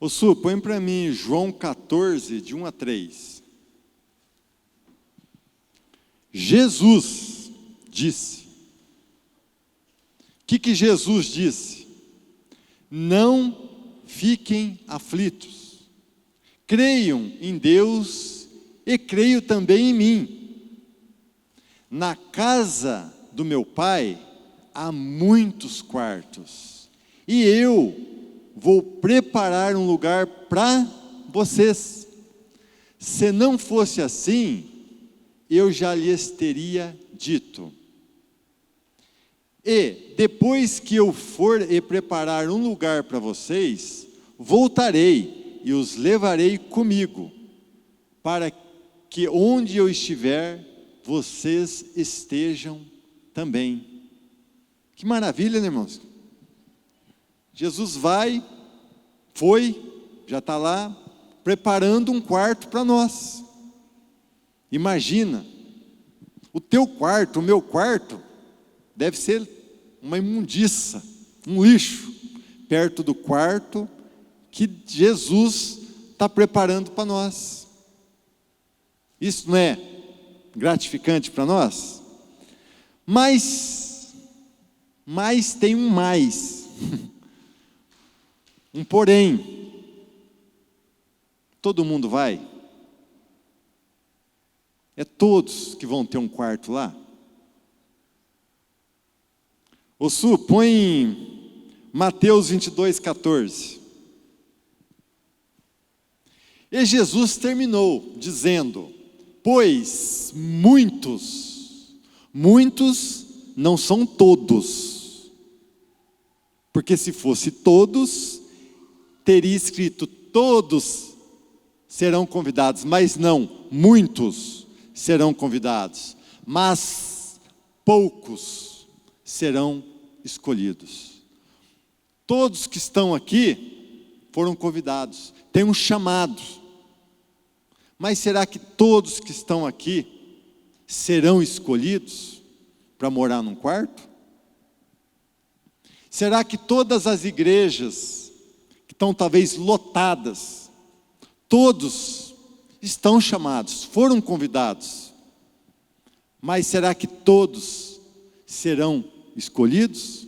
Ô Su, põe para mim João 14, de 1 a 3. Jesus disse. O que Jesus disse? Não fiquem aflitos. Creiam em Deus e creiam também em mim. Na casa do meu Pai há muitos quartos. E eu vou preparar um lugar para vocês. Se não fosse assim, eu já lhes teria dito. E depois que eu for e preparar um lugar para vocês, voltarei e os levarei comigo, para que onde eu estiver, vocês estejam também. Que maravilha, né, irmãos? Jesus já está lá, preparando um quarto para nós. Imagina, o teu quarto, o meu quarto, deve ser uma imundiça, um lixo, perto do quarto que Jesus está preparando para nós. Isso não é gratificante para nós? Mas tem um mais, um porém. Todo mundo vai? É todos que vão ter um quarto lá? Ô Su, põe Mateus 22, 14. E Jesus terminou dizendo: pois muitos não são todos. Porque se fosse todos, teria escrito todos serão convidados, mas não, muitos serão convidados, mas poucos serão escolhidos. Todos que estão aqui foram convidados, tem um chamado, mas será que todos que estão aqui serão escolhidos para morar num quarto? Será que todas as igrejas que estão talvez lotadas, todos estão chamados, foram convidados, mas será que todos serão escolhidos?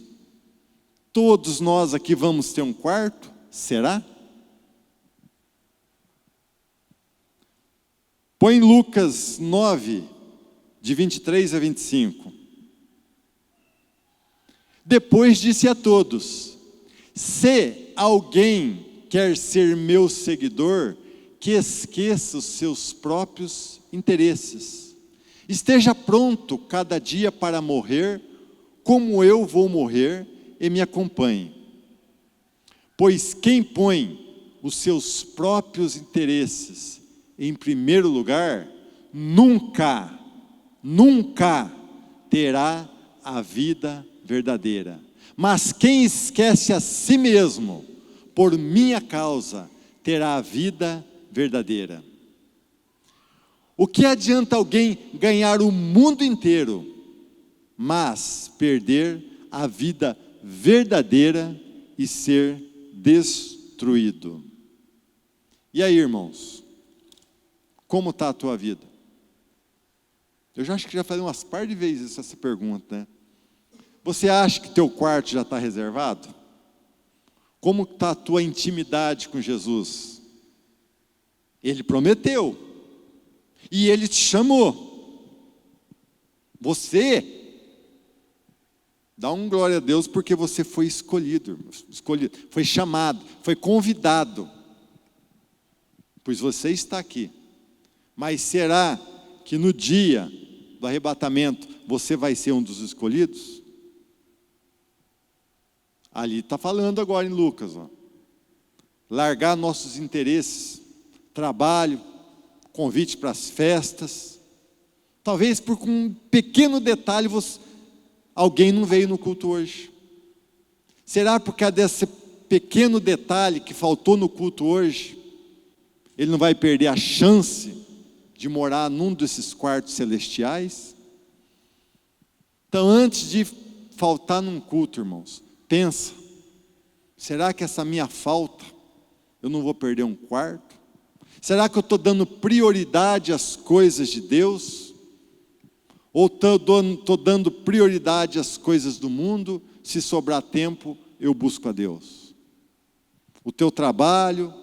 Todos nós aqui vamos ter um quarto? Será? Põe Lucas 9, de 23 a 25. Depois disse a todos: se alguém quer ser meu seguidor, que esqueça os seus próprios interesses. Esteja pronto cada dia para morrer, como eu vou morrer, e me acompanhe. Pois quem põe os seus próprios interesses em primeiro lugar, nunca terá a vida verdadeira. Mas quem esquece a si mesmo, por minha causa, terá a vida verdadeira. O que adianta alguém ganhar o mundo inteiro, mas perder a vida verdadeira e ser destruído? E aí, irmãos, como está a tua vida? Eu já acho que já falei umas par de vezes essa pergunta, né? Você acha que teu quarto já está reservado? Como está a tua intimidade com Jesus? Ele prometeu, e Ele te chamou. Você, dá um glória a Deus, porque você foi escolhido, foi chamado, foi convidado, pois você está aqui. Mas será que no dia do arrebatamento, você vai ser um dos escolhidos? Ali está falando agora em Lucas, ó. Largar nossos interesses, trabalho, convite para as festas. Talvez por um pequeno detalhe, alguém não veio no culto hoje. Será por causa desse pequeno detalhe que faltou no culto hoje, ele não vai perder a chance de morar num desses quartos celestiais? Então, antes de faltar num culto, irmãos, pensa: será que essa minha falta Eu não vou perder um quarto? Será que eu estou dando prioridade às coisas de Deus? Ou estou dando prioridade às coisas do mundo? Se sobrar tempo, eu busco a Deus. O teu trabalho,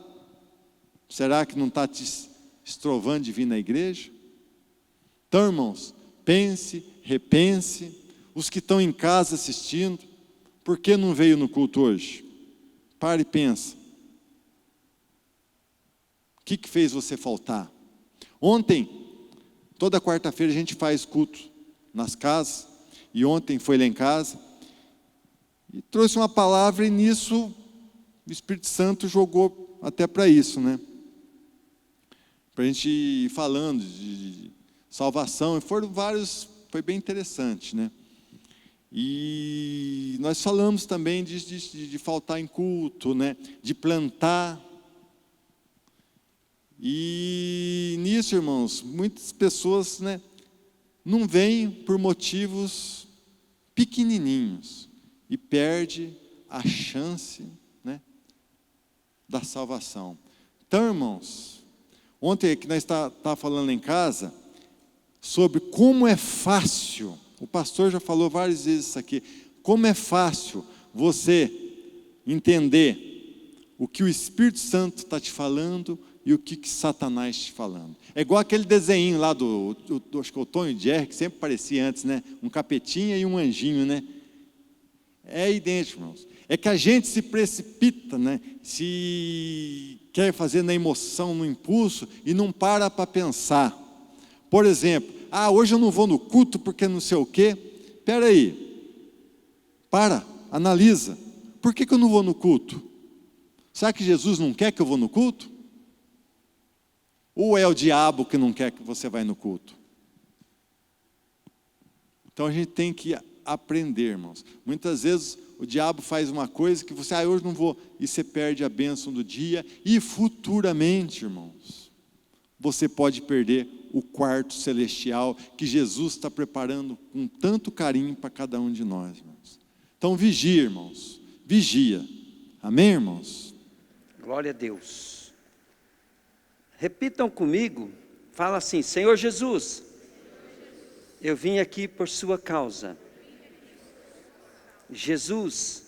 será que não está te estrovando de vir na igreja? Então, irmãos, pense, repense. Os que estão em casa assistindo, por que não veio no culto hoje? Pare e pensa. O que fez você faltar? Ontem, toda quarta-feira a gente faz culto nas casas, e ontem foi lá em casa, e trouxe uma palavra, e nisso o Espírito Santo jogou até para isso, né? Para a gente ir falando de salvação, e foram vários, foi bem interessante, né? E nós falamos também de faltar em culto, né? De plantar. E nisso, irmãos, muitas pessoas, né, não vêm por motivos pequenininhos e perde a chance, né, da salvação. Então, irmãos, ontem que nós estávamos falando em casa sobre como é fácil, o pastor já falou várias vezes isso aqui, como é fácil você entender o que o Espírito Santo está te falando e o que Satanás te falando. É igual aquele desenho lá acho que o Tom e Jerry, que sempre parecia antes, né? Um capetinha e um anjinho, né? É idêntico, irmãos. É que a gente se precipita, né? Se quer fazer na emoção, no impulso, e não para pensar. Por exemplo, hoje eu não vou no culto porque não sei o quê. Espera aí. Analisa. Por que eu não vou no culto? Será que Jesus não quer que eu vou no culto? Ou é o diabo que não quer que você vá no culto? Então a gente tem que aprender, irmãos. Muitas vezes o diabo faz uma coisa que você, hoje não vou, e você perde a bênção do dia, e futuramente, irmãos, você pode perder o quarto celestial que Jesus está preparando com tanto carinho para cada um de nós, irmãos. Então vigia, irmãos, vigia. Amém, irmãos? Glória a Deus. Repitam comigo, fala assim: Senhor Jesus, eu vim aqui por sua causa. Jesus,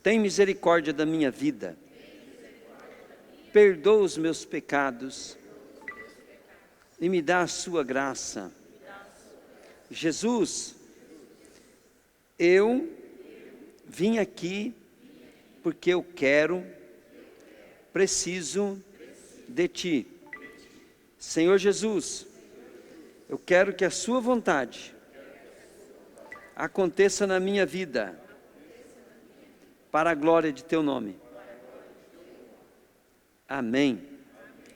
tem misericórdia da minha vida. Perdoa os meus pecados e me dá a sua graça. Jesus, eu vim aqui porque eu preciso de Ti. Senhor Jesus, eu quero que a sua vontade aconteça na minha vida, para a glória de Teu nome. Amém.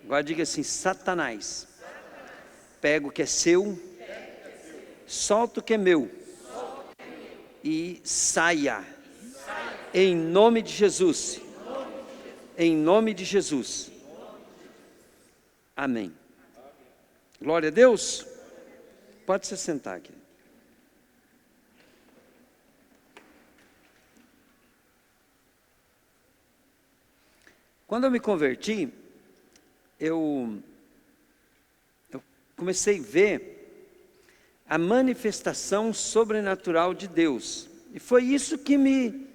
Agora diga assim: Satanás, pega o que é seu, solta o que é meu, e saia, em nome de Jesus, em nome de Jesus. Amém. Glória a Deus. Pode se sentar aqui. Quando eu me converti, eu comecei a ver a manifestação sobrenatural de Deus. E foi isso que me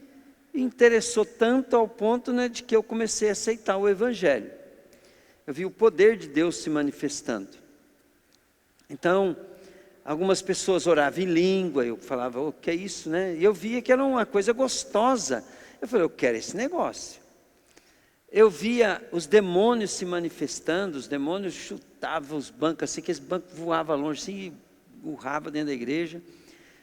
interessou tanto ao ponto, né, de que eu comecei a aceitar o Evangelho. Eu vi o poder de Deus se manifestando. Então, algumas pessoas oravam em língua, eu falava, o que é isso, né? E eu via que era uma coisa gostosa. Eu falei, eu quero esse negócio. Eu via os demônios se manifestando, os demônios chutavam os bancos assim, que esse banco voava longe assim, e urrava dentro da igreja.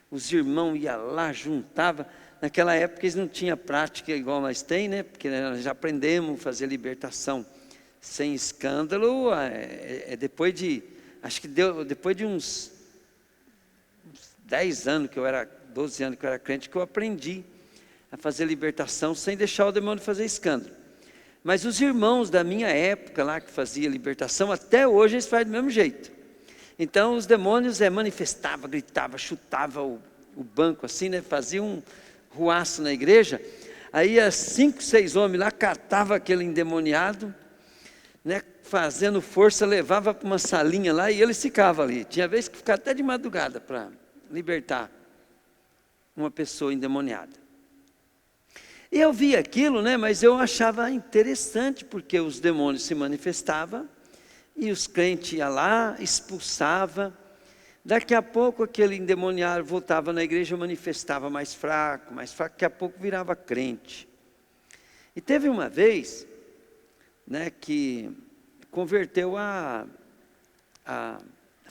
Os irmãos iam lá, juntavam. Naquela época eles não tinham prática igual nós temos, né? Porque nós já aprendemos a fazer libertação sem escândalo, depois de, acho que depois de uns 10 anos, 12 anos que eu era crente, que eu aprendi a fazer libertação sem deixar o demônio fazer escândalo. Mas os irmãos da minha época lá, que fazia libertação, até hoje eles fazem do mesmo jeito. Então os demônios manifestavam, gritavam, chutavam o banco assim, né? Faziam um ruaço na igreja. Aí as 5, 6 homens lá catavam aquele endemoniado, né, fazendo força, levava para uma salinha lá e eles ficavam ali. Tinha vez que ficava até de madrugada para libertar uma pessoa endemoniada. E eu vi aquilo, né, mas eu achava interessante, porque os demônios se manifestavam e os crentes iam lá, expulsavam. Daqui a pouco aquele endemoniado voltava na igreja, manifestava mais fraco, daqui a pouco virava crente. E teve uma vez, né, que converteu a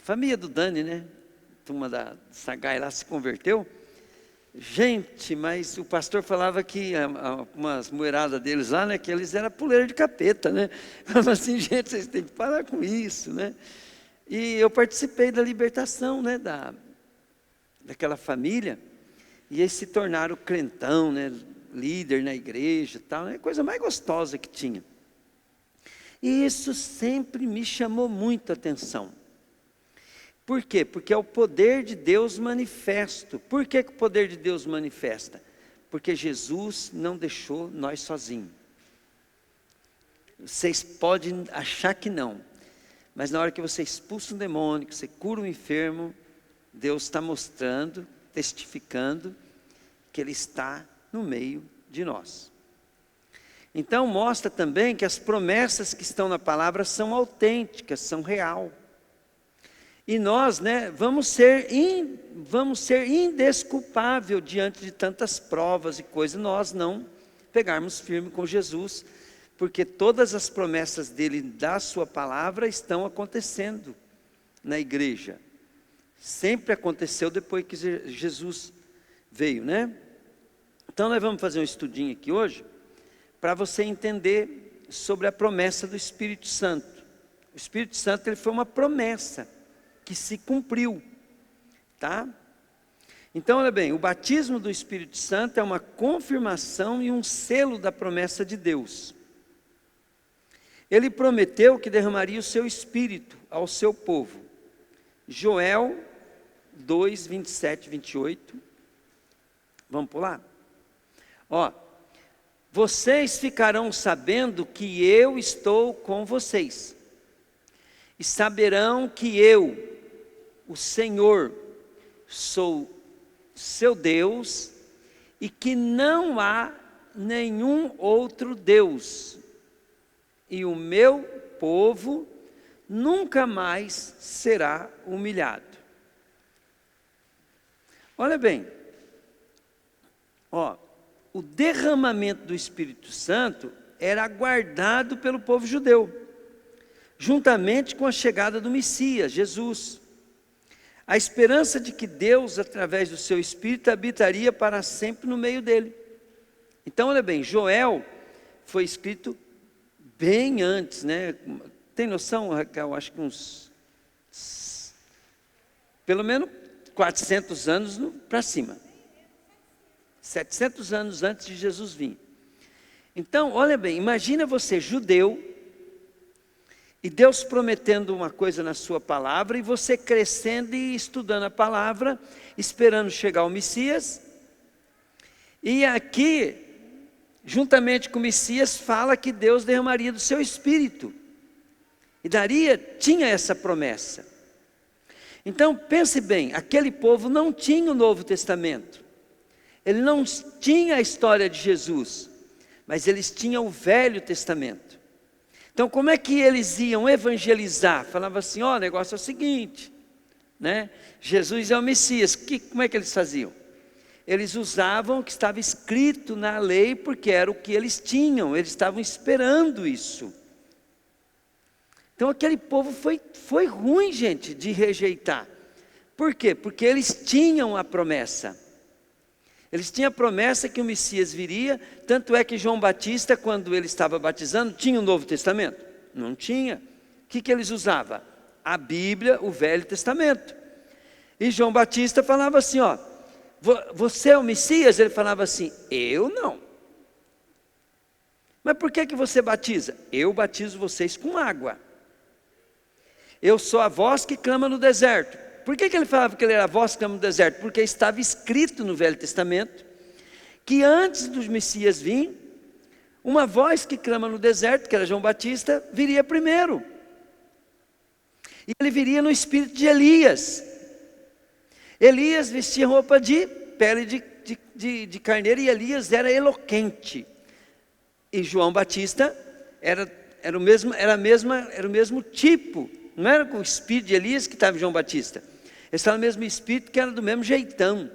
família do Dani, né? A turma da Sagai lá se converteu. Gente, mas o pastor falava que umas mulheradas deles lá, né, que eles eram puleira de capeta, né? Falava assim, gente, vocês têm que parar com isso, né? E eu participei da libertação, né, daquela família, e eles se tornaram crentão, né, líder na igreja e tal, né, coisa mais gostosa que tinha. E isso sempre me chamou muito a atenção. Por quê? Porque é o poder de Deus manifesto. Por que o poder de Deus manifesta? Porque Jesus não deixou nós sozinhos. Vocês podem achar que não, mas na hora que você expulsa um demônio, que você cura um enfermo, Deus está mostrando, testificando, que Ele está no meio de nós. Então mostra também que as promessas que estão na palavra são autênticas, são real. E nós, né, vamos ser indesculpável diante de tantas provas e coisas, nós não pegarmos firme com Jesus, porque todas as promessas dele da sua palavra estão acontecendo na igreja. Sempre aconteceu depois que Jesus veio, né? Então nós vamos fazer um estudinho aqui hoje, para você entender sobre a promessa do Espírito Santo. O Espírito Santo, ele foi uma promessa que se cumpriu, tá? Então, olha bem, o batismo do Espírito Santo é uma confirmação e um selo da promessa de Deus. Ele prometeu que derramaria o seu Espírito ao seu povo. Joel 2, 27 e 28. Vamos pular? Ó, vocês ficarão sabendo que eu estou com vocês, e saberão que eu, o Senhor, sou seu Deus, e que não há nenhum outro Deus, e o meu povo nunca mais será humilhado. Olha bem, ó, o derramamento do Espírito Santo era aguardado pelo povo judeu, juntamente com a chegada do Messias, Jesus. A esperança de que Deus, através do seu Espírito, habitaria para sempre no meio dele. Então, olha bem, Joel foi escrito bem antes, né? Tem noção, Raquel? Acho que pelo menos 400 anos para cima. 700 anos antes de Jesus vir. Então, olha bem, imagina você judeu, e Deus prometendo uma coisa na sua palavra, e você crescendo e estudando a palavra, esperando chegar o Messias, e aqui, juntamente com o Messias, fala que Deus derramaria do seu Espírito, e tinha essa promessa. Então, pense bem, aquele povo não tinha o Novo Testamento, ele não tinha a história de Jesus, mas eles tinham o Velho Testamento. Então, como é que eles iam evangelizar? Falava assim, ó, o negócio é o seguinte, né? Jesus é o Messias. Como é que eles faziam? Eles usavam o que estava escrito na lei, porque era o que eles tinham, eles estavam esperando isso. Então, aquele povo foi ruim, gente, de rejeitar. Por quê? Porque eles tinham a promessa. Eles tinham a promessa que o Messias viria, tanto é que João Batista, quando ele estava batizando, tinha o Novo Testamento? Não tinha. O que eles usavam? A Bíblia, o Velho Testamento. E João Batista falava assim, ó, você é o Messias? Ele falava assim, eu não. Mas por que você batiza? Eu batizo vocês com água. Eu sou a voz que clama no deserto. Por que ele falava que ele era a voz que clama no deserto? Porque estava escrito no Velho Testamento que antes do Messias vir, uma voz que clama no deserto, que era João Batista, viria primeiro. E ele viria no espírito de Elias. Elias vestia roupa de pele de carneiro e Elias era eloquente. E João Batista era o mesmo tipo. Não era com o espírito de Elias que estava em João Batista. Ele estava no mesmo espírito, que era do mesmo jeitão.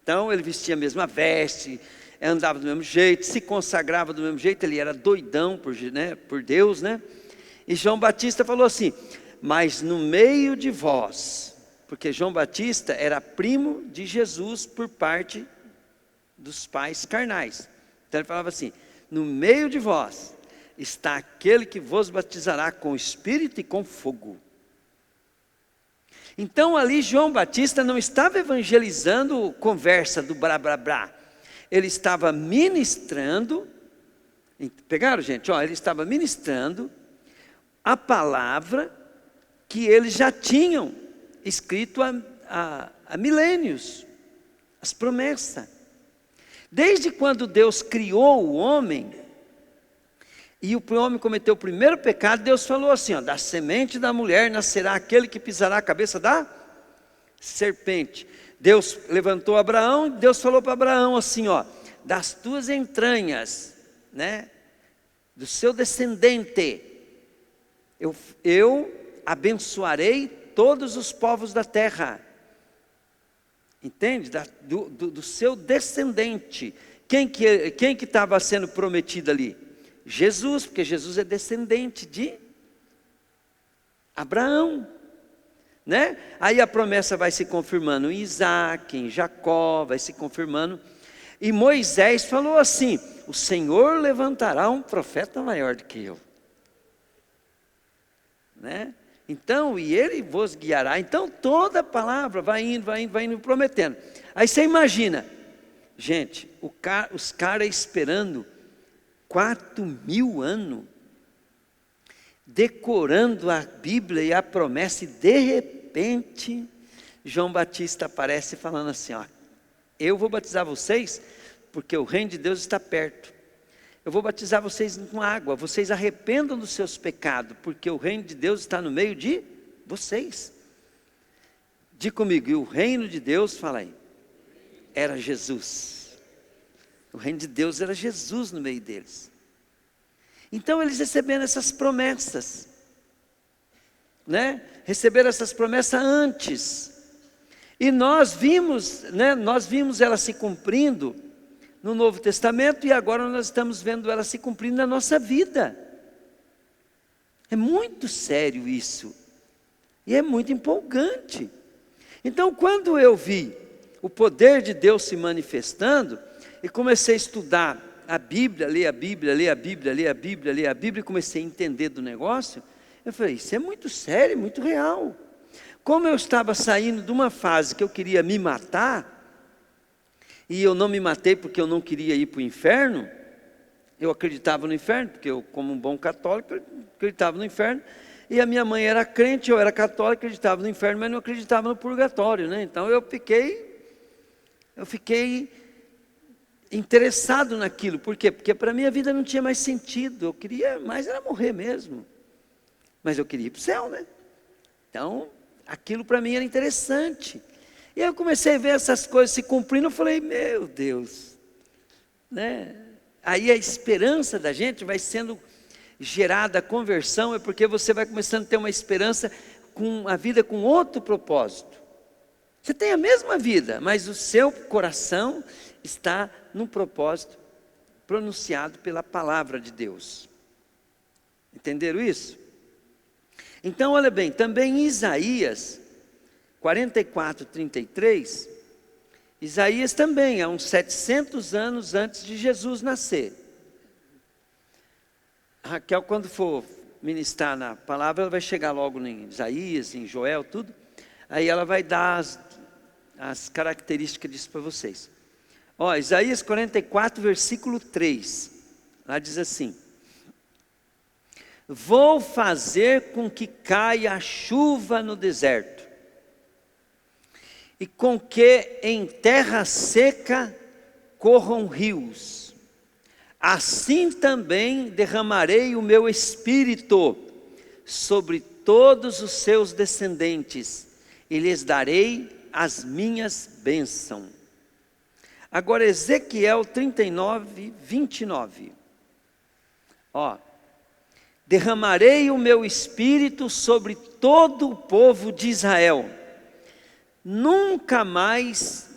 Então ele vestia a mesma veste, andava do mesmo jeito, se consagrava do mesmo jeito. Ele era doidão por Deus, né? E João Batista falou assim: mas no meio de vós, porque João Batista era primo de Jesus por parte dos pais carnais. Então ele falava assim: no meio de vós está aquele que vos batizará com espírito e com fogo. Então ali João Batista não estava evangelizando conversa do blá blá blá. Ele estava ministrando, pegaram, gente? Ele estava ministrando a palavra que eles já tinham escrito há milênios, as promessas. Desde quando Deus criou o homem, e o homem cometeu o primeiro pecado, Deus falou assim: da semente da mulher nascerá aquele que pisará a cabeça da serpente. Deus levantou Abraão, Deus falou para Abraão assim: das tuas entranhas, né, do seu descendente, eu abençoarei todos os povos da terra. Entende? Do seu descendente. Quem que estava sendo prometido ali? Jesus, porque Jesus é descendente de Abraão, né? Aí a promessa vai se confirmando em Isaac, em Jacó, vai se confirmando. E Moisés falou assim: o Senhor levantará um profeta maior do que eu, né? Então, e ele vos guiará. Então toda a palavra vai indo prometendo. Aí você imagina, gente, os caras esperando 4.000 anos, decorando a Bíblia e a promessa, e de repente João Batista aparece falando assim: eu vou batizar vocês porque o reino de Deus está perto. Eu vou batizar vocês com água, vocês arrependam dos seus pecados, porque o reino de Deus está no meio de vocês. Diga comigo: e o reino de Deus, fala aí, era Jesus. O reino de Deus era Jesus no meio deles. Então eles receberam essas promessas, né? Receberam essas promessas antes. E nós vimos elas se cumprindo no Novo Testamento, e agora nós estamos vendo elas se cumprindo na nossa vida. É muito sério isso. E é muito empolgante. Então, quando eu vi o poder de Deus se manifestando, e comecei a estudar a Bíblia, ler a Bíblia, e comecei a entender do negócio, eu falei: isso é muito sério, muito real. Como eu estava saindo de uma fase que eu queria me matar, e eu não me matei porque eu não queria ir para o inferno, eu acreditava no inferno, porque eu, como um bom católico, acreditava no inferno, e a minha mãe era crente, eu era católico, acreditava no inferno, mas não acreditava no purgatório, né? Então eu fiquei interessado naquilo. Por quê? Porque para mim a vida não tinha mais sentido. Eu queria mais era morrer mesmo. Mas eu queria ir para o céu, né? Então, aquilo para mim era interessante. E aí eu comecei a ver essas coisas se cumprindo, eu falei: meu Deus, né? Aí a esperança da gente vai sendo gerada, a conversão, é porque você vai começando a ter uma esperança com a vida com outro propósito. Você tem a mesma vida, mas o seu coração está num propósito pronunciado pela palavra de Deus. Entenderam isso? Então, olha bem, também em Isaías 44:33, Isaías também, há uns 700 anos antes de Jesus nascer. A Raquel, quando for ministrar na palavra, ela vai chegar logo em Isaías, em Joel, tudo. Aí ela vai dar as características disso para vocês. Isaías 44, versículo 3. Lá diz assim: vou fazer com que caia a chuva no deserto, e com que em terra seca corram rios, assim também derramarei o meu espírito sobre todos os seus descendentes, e lhes darei as minhas bênçãos. Agora Ezequiel 39, 29. Derramarei o meu espírito sobre todo o povo de Israel, nunca mais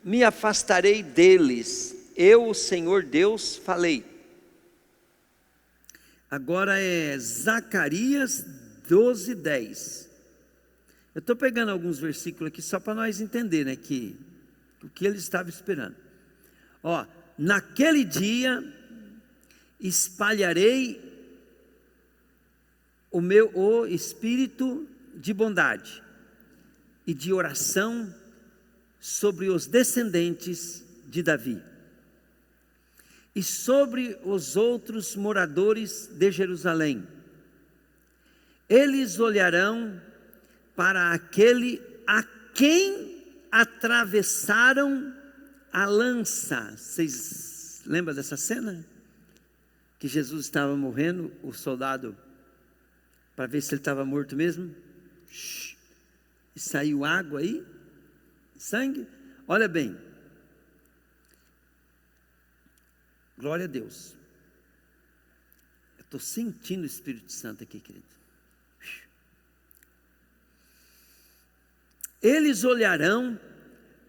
me afastarei deles, eu, o Senhor Deus, falei. Agora é Zacarias 12, 10. Eu estou pegando alguns versículos aqui só para nós entender, né, que o que ele estava esperando. Naquele dia espalharei o espírito de bondade e de oração sobre os descendentes de Davi e sobre os outros moradores de Jerusalém. Eles olharão para aquele a quem atravessaram a lança. Vocês lembram dessa cena? Que Jesus estava morrendo, o soldado, para ver se ele estava morto mesmo, e saiu água aí, sangue. Olha bem, glória a Deus. Eu estou sentindo o Espírito Santo aqui, querido. Eles olharão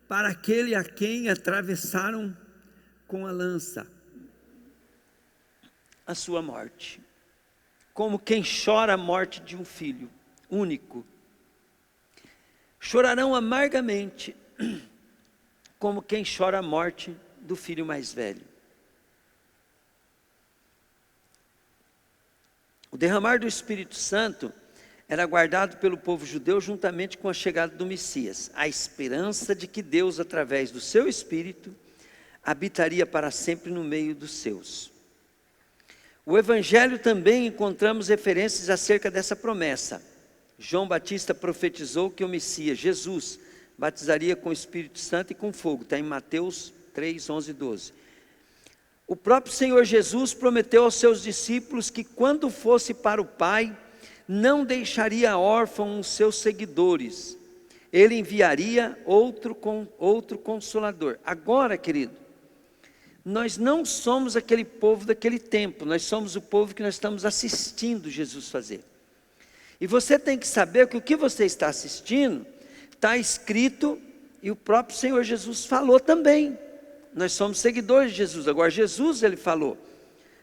para aquele a quem atravessaram com a lança a sua morte, como quem chora a morte de um filho único. Chorarão amargamente, como quem chora a morte do filho mais velho. O derramar do Espírito Santo era guardado pelo povo judeu juntamente com a chegada do Messias, a esperança de que Deus, através do seu Espírito, habitaria para sempre no meio dos seus. O Evangelho também encontramos referências acerca dessa promessa. João Batista profetizou que o Messias, Jesus, batizaria com o Espírito Santo e com fogo, está em Mateus 3, 11 e 12. O próprio Senhor Jesus prometeu aos seus discípulos que quando fosse para o Pai, não deixaria órfãos os seus seguidores, ele enviaria outro Consolador. Agora, querido, nós não somos aquele povo daquele tempo, nós somos o povo que nós estamos assistindo Jesus fazer. E você tem que saber que o que você está assistindo, está escrito, e o próprio Senhor Jesus falou também. Nós somos seguidores de Jesus. Agora Jesus, ele falou,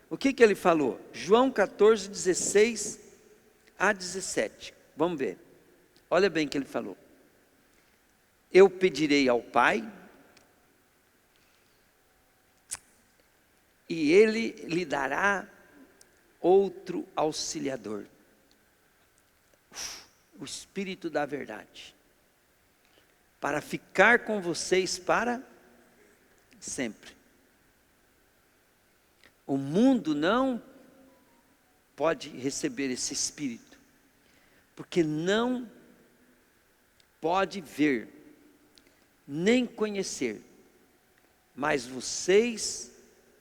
o que ele falou? João 14, 16 a 17, vamos ver, olha bem o que ele falou. Eu pedirei ao Pai, e Ele lhe dará outro auxiliador, o Espírito da verdade, para ficar com vocês para sempre. O mundo não pode receber esse Espírito, porque não pode ver, nem conhecer, mas vocês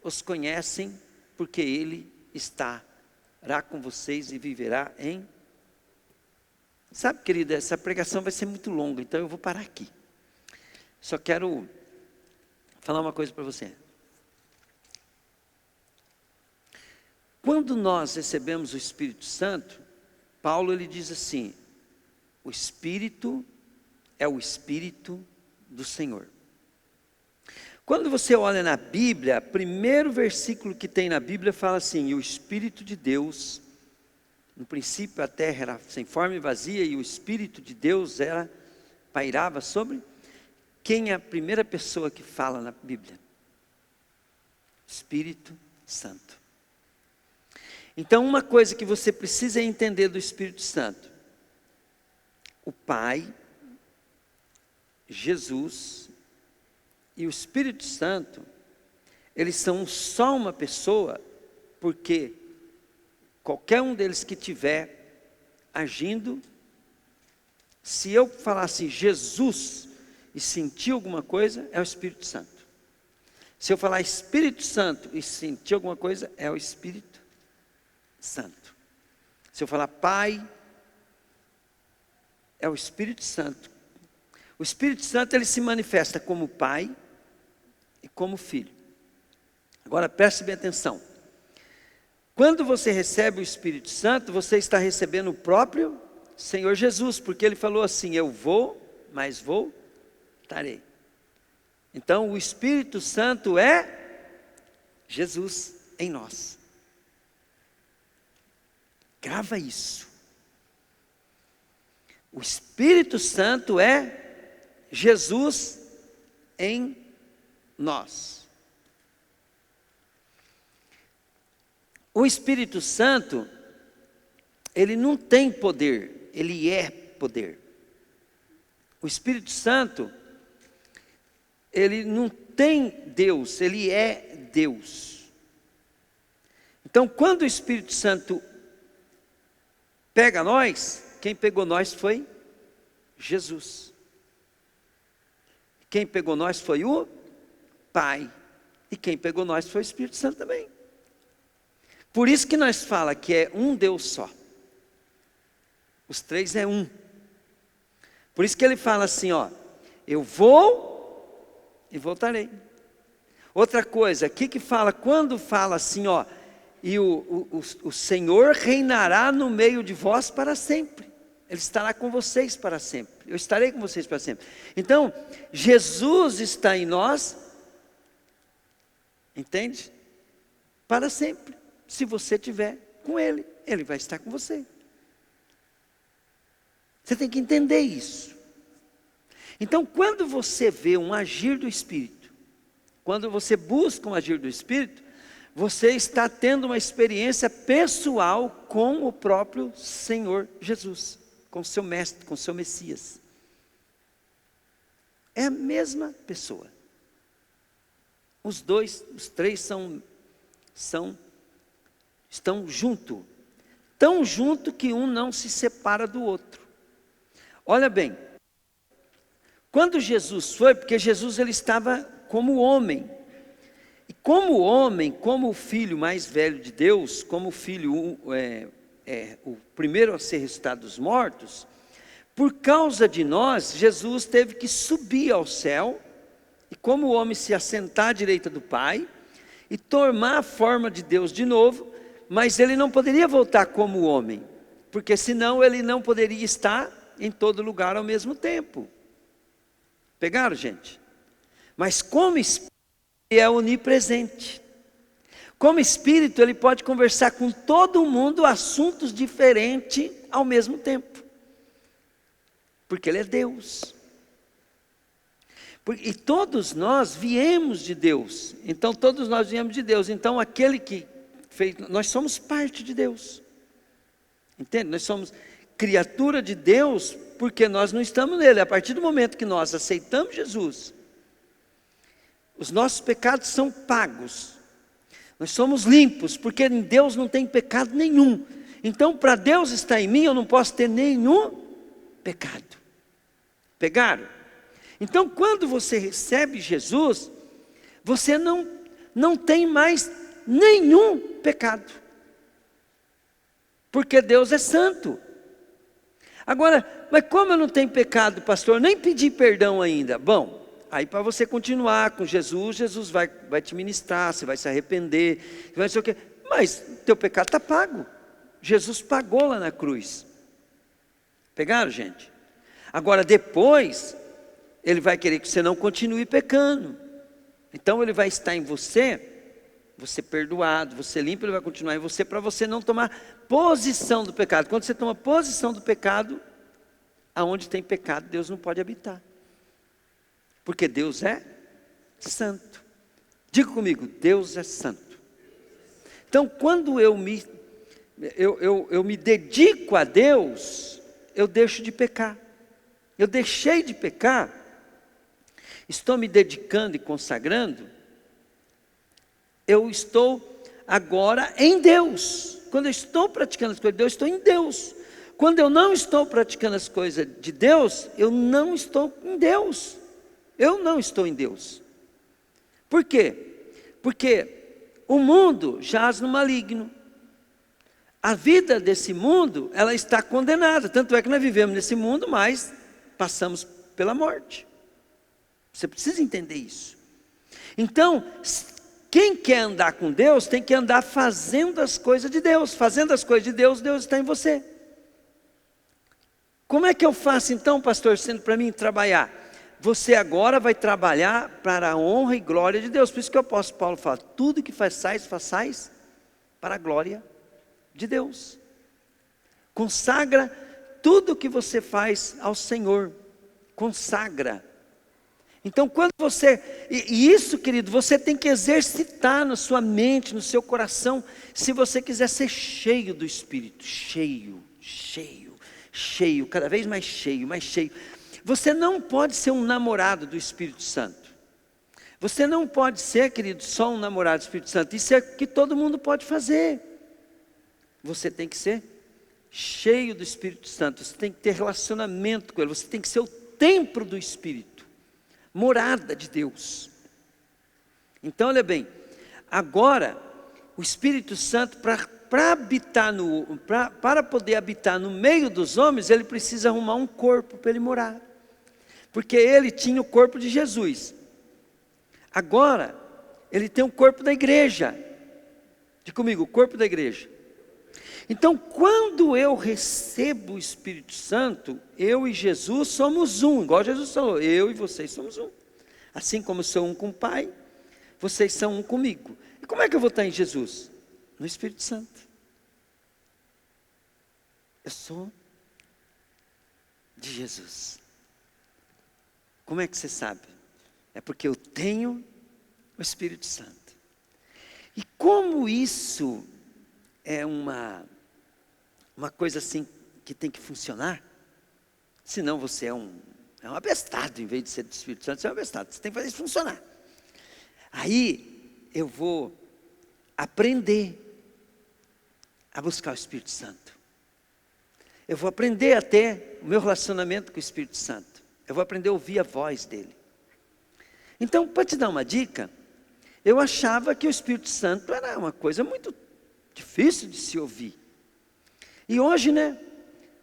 os conhecem, porque Ele estará com vocês e viverá em... Sabe, querida, essa pregação vai ser muito longa, então eu vou parar aqui. Só quero falar uma coisa para você. Quando nós recebemos o Espírito Santo, Paulo ele diz assim, o Espírito é o Espírito do Senhor. Quando você olha na Bíblia, o primeiro versículo que tem na Bíblia fala assim, e o Espírito de Deus, no princípio a terra era sem forma e vazia, e o Espírito de Deus pairava sobre... Quem é a primeira pessoa que fala na Bíblia? Espírito Santo. Então uma coisa que você precisa entender do Espírito Santo, o Pai, Jesus e o Espírito Santo, eles são só uma pessoa, porque qualquer um deles que estiver agindo, se eu falar assim, Jesus, e sentir alguma coisa, é o Espírito Santo. Se eu falar Espírito Santo e sentir alguma coisa, é o Espírito Santo. Se eu falar Pai, é o Espírito Santo. O Espírito Santo, ele se manifesta como Pai e como Filho. Agora preste bem atenção. Quando você recebe o Espírito Santo, você está recebendo o próprio Senhor Jesus, porque Ele falou assim: eu vou, mas voltarei. Então o Espírito Santo é Jesus em nós. Grava isso. O Espírito Santo é Jesus em nós. O Espírito Santo, ele não tem poder, ele é poder. O Espírito Santo, ele não tem Deus, ele é Deus. Então, quando o Espírito Santo pega nós, quem pegou nós foi Jesus. Quem pegou nós foi o Pai. E quem pegou nós foi o Espírito Santo também. Por isso que nós fala que é um Deus só. Os três é um. Por isso que ele fala assim, ó: eu vou e voltarei. Outra coisa, aqui que fala, quando fala assim, ó: e o Senhor reinará no meio de vós para sempre. Ele estará com vocês para sempre. Eu estarei com vocês para sempre. Então, Jesus está em nós, entende? Para sempre. Se você estiver com Ele, Ele vai estar com você. Você tem que entender isso. Então, quando você vê um agir do Espírito, quando você busca um agir do Espírito, você está tendo uma experiência pessoal com o próprio Senhor Jesus, com o seu Mestre, com o seu Messias. É a mesma pessoa. Os três estão juntos, tão junto que um não se separa do outro. Olha bem, quando Jesus foi, porque Jesus ele estava como homem, e como homem, como o filho mais velho de Deus, como o filho o primeiro a ser ressuscitado dos mortos, por causa de nós, Jesus teve que subir ao céu, e como homem se assentar à direita do Pai, e tomar a forma de Deus de novo, mas ele não poderia voltar como homem, porque senão ele não poderia estar em todo lugar ao mesmo tempo. Pegaram, gente? Mas como Espírito, ele é onipresente. Como Espírito, ele pode conversar com todo mundo assuntos diferentes ao mesmo tempo, porque ele é Deus. E todos nós viemos de Deus. Então todos nós viemos de Deus. Então aquele que fez, nós somos parte de Deus. Entende? Nós somos criatura de Deus porque nós não estamos nele. A partir do momento que nós aceitamos Jesus, os nossos pecados são pagos. Nós somos limpos, porque em Deus não tem pecado nenhum. Então, para Deus estar em mim, eu não posso ter nenhum pecado. Pegaram? Então, quando você recebe Jesus, você não tem mais nenhum pecado. Porque Deus é santo. Agora, mas como eu não tenho pecado, pastor? Eu nem pedi perdão ainda. Bom, aí para você continuar com Jesus, Jesus vai te ministrar, você vai se arrepender, vai ser o quê? Mas teu pecado está pago. Jesus pagou lá na cruz. Pegaram, gente? Agora depois, Ele vai querer que você não continue pecando. Então Ele vai estar em você perdoado, você limpo, Ele vai continuar em você, para você não tomar posição do pecado. Quando você toma posição do pecado, aonde tem pecado, Deus não pode habitar. Porque Deus é santo. Diga comigo, Deus é santo. Então, quando eu me dedico a Deus, eu deixo de pecar. Eu deixei de pecar, estou me dedicando e consagrando, eu estou agora em Deus. Quando eu estou praticando as coisas de Deus, eu estou em Deus. Quando eu não estou praticando as coisas de Deus, eu não estou em Deus. Eu não estou em Deus. Por quê? Porque o mundo jaz no maligno. A vida desse mundo, ela está condenada. Tanto é que nós vivemos nesse mundo, mas passamos pela morte. Você precisa entender isso. Então, quem quer andar com Deus, tem que andar fazendo as coisas de Deus. Fazendo as coisas de Deus, Deus está em você. Como é que eu faço então, pastor, sendo para mim trabalhar? Você agora vai trabalhar para a honra e glória de Deus. Por isso que o apóstolo Paulo fala, tudo que façais para a glória de Deus. Consagra tudo que você faz ao Senhor. Consagra. Então quando você, e isso querido, você tem que exercitar na sua mente, no seu coração, se você quiser ser cheio do Espírito, cheio, cada vez mais cheio. Você não pode ser um namorado do Espírito Santo. Você não pode ser, querido, só um namorado do Espírito Santo. Isso é o que todo mundo pode fazer. Você tem que ser cheio do Espírito Santo. Você tem que ter relacionamento com Ele. Você tem que ser o templo do Espírito. Morada de Deus. Então, olha bem. Agora, o Espírito Santo, para poder habitar no meio dos homens, ele precisa arrumar um corpo para ele morar. Porque ele tinha o corpo de Jesus. Agora, ele tem o corpo da igreja. Diga comigo, o corpo da igreja. Então, quando eu recebo o Espírito Santo, eu e Jesus somos um. Igual Jesus falou, eu e vocês somos um. Assim como eu sou um com o Pai, vocês são um comigo. E como é que eu vou estar em Jesus? No Espírito Santo. Eu sou de Jesus. Como é que você sabe? É porque eu tenho o Espírito Santo. E como isso é uma coisa assim que tem que funcionar, senão você é um abestado, em vez de ser do Espírito Santo, você é um abestado. Você tem que fazer isso funcionar. Aí eu vou aprender a buscar o Espírito Santo. Eu vou aprender a ter o meu relacionamento com o Espírito Santo. Eu vou aprender a ouvir a voz dele. Então, para te dar uma dica, eu achava que o Espírito Santo era uma coisa muito difícil de se ouvir. E hoje, né,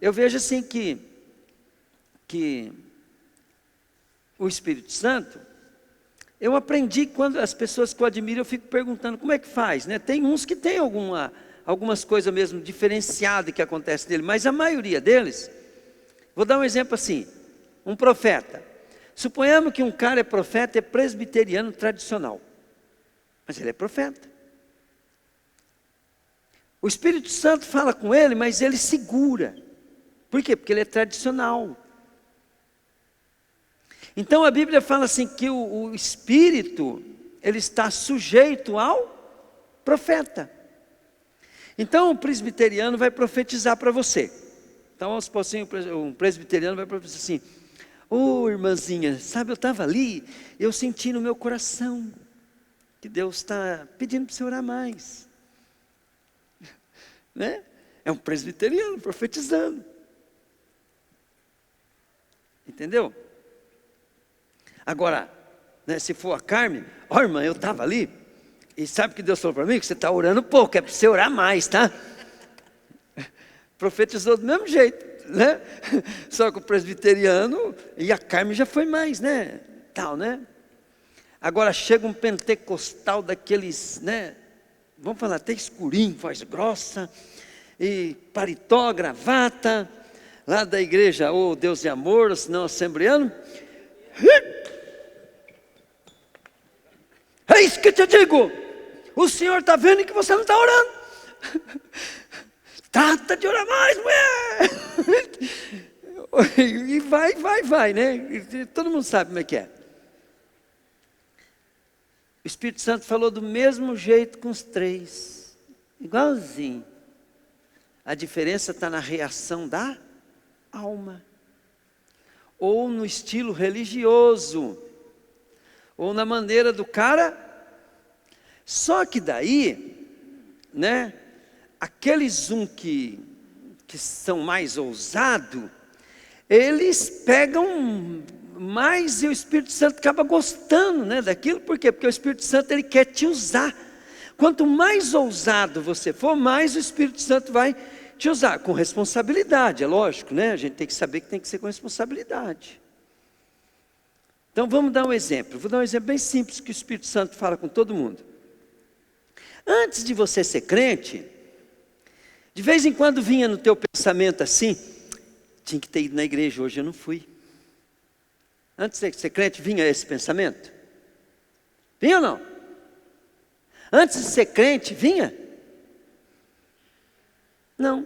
eu vejo assim que o Espírito Santo, eu aprendi, quando as pessoas que eu admiro, eu fico perguntando como é que faz, né? Tem uns que tem algumas coisas mesmo diferenciadas que acontecem nele, mas a maioria deles, vou dar um exemplo assim, um profeta. Suponhamos que um cara é profeta, é presbiteriano tradicional, mas ele é profeta. O Espírito Santo fala com ele, mas ele segura. Por quê? Porque ele é tradicional. Então a Bíblia fala assim que o Espírito, ele está sujeito ao profeta. Então o presbiteriano vai profetizar para você. Então vamos supor assim, um presbiteriano vai profetizar assim, ô irmãzinha, sabe, eu estava ali, eu senti no meu coração que Deus está pedindo para você orar mais. Né? É um presbiteriano profetizando. Entendeu? Agora, né, se for a Carmen, ó irmã, eu estava ali, e sabe o que Deus falou para mim? Que você está orando pouco, é para você orar mais, tá? Profetizou do mesmo jeito, né? Só que o presbiteriano e a Carmen já foi mais, né? Tal, né? Agora chega um pentecostal daqueles, né? Vamos falar até escurinho, voz grossa, e paletó, gravata, lá da igreja, ou Deus de Amor, ou senão assembleano. É isso que eu te digo, o Senhor está vendo que você não está orando. Trata de orar mais, mulher. E vai, né? Todo mundo sabe como é que é. O Espírito Santo falou do mesmo jeito com os três, igualzinho. A diferença está na reação da alma, ou no estilo religioso, ou na maneira do cara. Só que daí, né, aqueles que são mais ousados, eles pegam mais o Espírito Santo acaba gostando, né, daquilo. Por quê? Porque o Espírito Santo, ele quer te usar. Quanto mais ousado você for, mais o Espírito Santo vai te usar, com responsabilidade, é lógico, né? A gente tem que saber que tem que ser com responsabilidade. Então vamos dar um exemplo. Vou dar um exemplo bem simples que o Espírito Santo fala com todo mundo. Antes de você ser crente, de vez em quando vinha no teu pensamento assim: tinha que ter ido na igreja, hoje eu não fui. Antes de ser crente, vinha esse pensamento? Vinha ou não? Antes de ser crente, vinha? Não.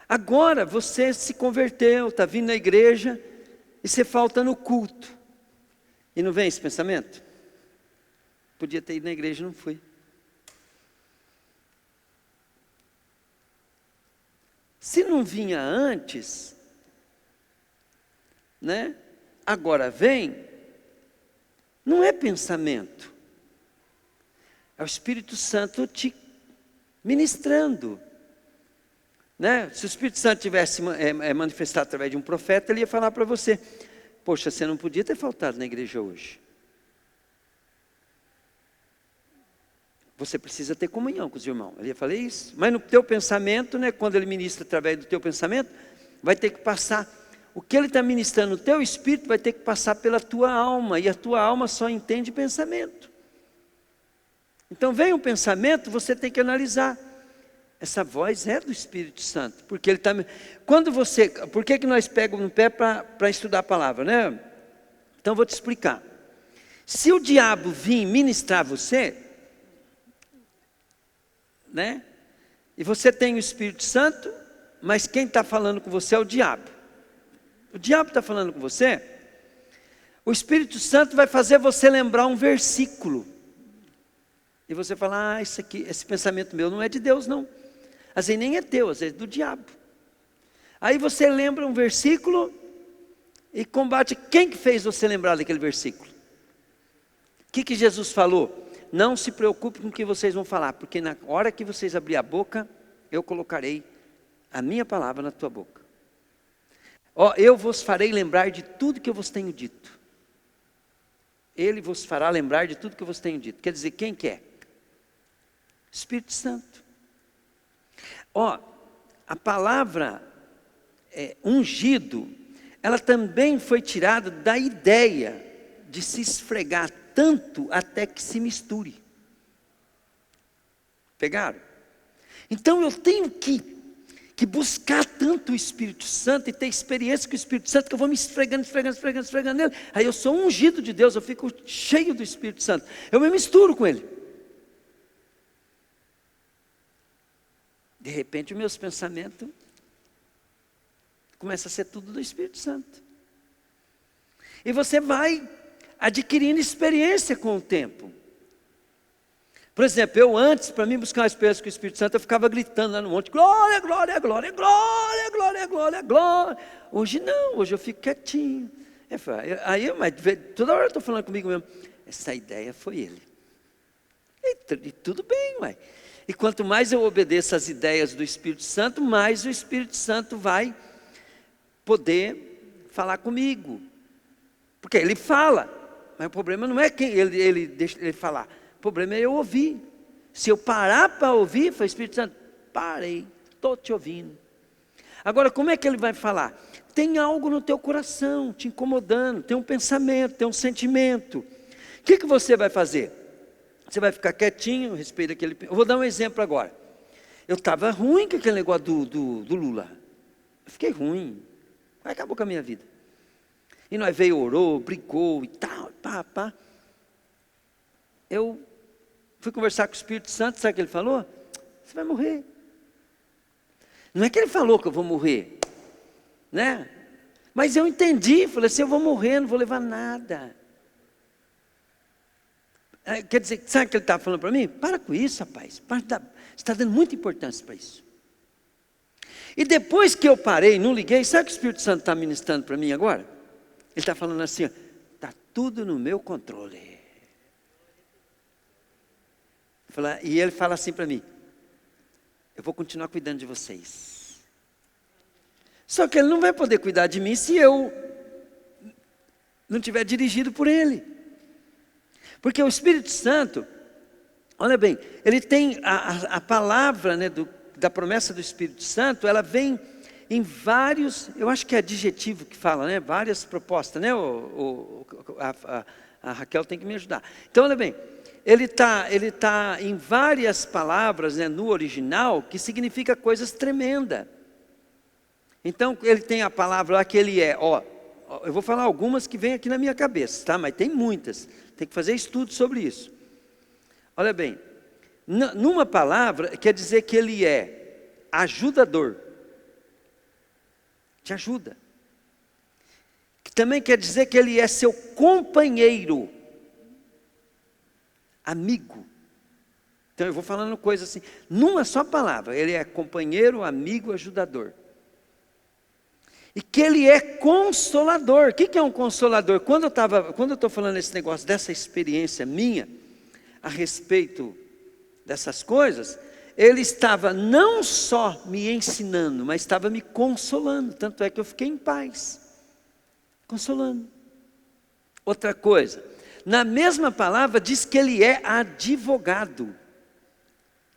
Agora você se converteu, está vindo na igreja, e você falta no culto. E não vem esse pensamento? Podia ter ido na igreja, não fui. Se não vinha antes, né? Agora vem, não é pensamento. É o Espírito Santo te ministrando, né? Se o Espírito Santo tivesse manifestado através de um profeta, ele ia falar para você: poxa, você não podia ter faltado na igreja hoje. Você precisa ter comunhão com os irmãos. Ele ia falar isso. Mas no teu pensamento, né, quando ele ministra através do teu pensamento, vai ter que passar. O que ele está ministrando no teu espírito vai ter que passar pela tua alma. E a tua alma só entende pensamento. Então vem um pensamento, você tem que analisar. Essa voz é do Espírito Santo. Porque ele está. Quando você. Por que nós pegamos no pé para estudar a palavra, né? Então vou te explicar. Se o diabo vir ministrar você, né? E você tem o Espírito Santo, mas quem está falando com você é o diabo. O diabo está falando com você. O Espírito Santo vai fazer você lembrar um versículo. E você fala: ah, esse pensamento meu não é de Deus, não. Às vezes nem é teu, às vezes é do diabo. Aí você lembra um versículo e combate. Quem que fez você lembrar daquele versículo? O que Jesus falou? Não se preocupe com o que vocês vão falar, porque na hora que vocês abrir a boca, eu colocarei a minha palavra na tua boca. Eu vos farei lembrar de tudo que eu vos tenho dito. Ele vos fará lembrar de tudo que eu vos tenho dito. Quer dizer, quem que é? Espírito Santo. A palavra ungido, ela também foi tirada da ideia de se esfregar tanto até que se misture. Pegaram? Então eu tenho que buscar tanto o Espírito Santo e ter experiência com o Espírito Santo, que eu vou me esfregando nele. Aí eu sou ungido de Deus, eu fico cheio do Espírito Santo. Eu me misturo com ele. De repente os meus pensamentos começam a ser tudo do Espírito Santo. E você vai adquirindo experiência com o tempo. Por exemplo, eu antes, para mim buscar uma experiência com o Espírito Santo, eu ficava gritando lá no monte: glória, glória, glória, glória, glória, glória, glória. Hoje não, hoje eu fico quietinho. Mas toda hora eu estou falando comigo mesmo: essa ideia foi ele. E tudo bem, ué. E quanto mais eu obedeço às ideias do Espírito Santo, mais o Espírito Santo vai poder falar comigo. Porque ele fala. Mas o problema não é quem ele deixa ele falar. O problema é eu ouvir. Se eu parar para ouvir, foi Espírito Santo: parei, estou te ouvindo. Agora, como é que ele vai falar? Tem algo no teu coração te incomodando, tem um pensamento, tem um sentimento. O que você vai fazer? Você vai ficar quietinho, respeita aquele. Eu vou dar um exemplo agora. Eu estava ruim com aquele negócio do Lula. Eu fiquei ruim. Acabou com a minha vida. E nós veio, orou, brigou e tal, pá. Eu fui conversar com o Espírito Santo, sabe o que ele falou? Você vai morrer. Não é que ele falou que eu vou morrer, né? Mas eu entendi, falei assim: eu vou morrer, não vou levar nada. Quer dizer, sabe o que ele estava falando para mim? Para com isso, rapaz. Você está dando muita importância para isso. E depois que eu parei, não liguei, sabe o que o Espírito Santo está ministrando para mim agora? Ele está falando assim: está tudo no meu controle. E ele fala assim para mim: eu vou continuar cuidando de vocês. Só que ele não vai poder cuidar de mim se eu não estiver dirigido por Ele. Porque o Espírito Santo, olha bem, ele tem a palavra, né, da promessa do Espírito Santo, ela vem em vários, eu acho que é adjetivo que fala, né, várias propostas, né, a Raquel tem que me ajudar. Então, olha bem, ele tá em várias palavras, né, no original, que significa coisas tremendas. Então, ele tem a palavra lá que ele é, eu vou falar algumas que vêm aqui na minha cabeça, tá? Mas tem muitas, tem que fazer estudo sobre isso. Olha bem, numa palavra, quer dizer que ele é ajudador, te ajuda. Que também quer dizer que ele é seu companheiro, amigo. Então eu vou falando coisas assim, numa só palavra, ele é companheiro, amigo, ajudador. E que ele é consolador. O que é um consolador? Quando eu estou falando esse negócio, dessa experiência minha, a respeito dessas coisas, ele estava não só me ensinando, mas estava me consolando. Tanto é que eu fiquei em paz, consolando. Outra coisa, na mesma palavra diz que ele é advogado.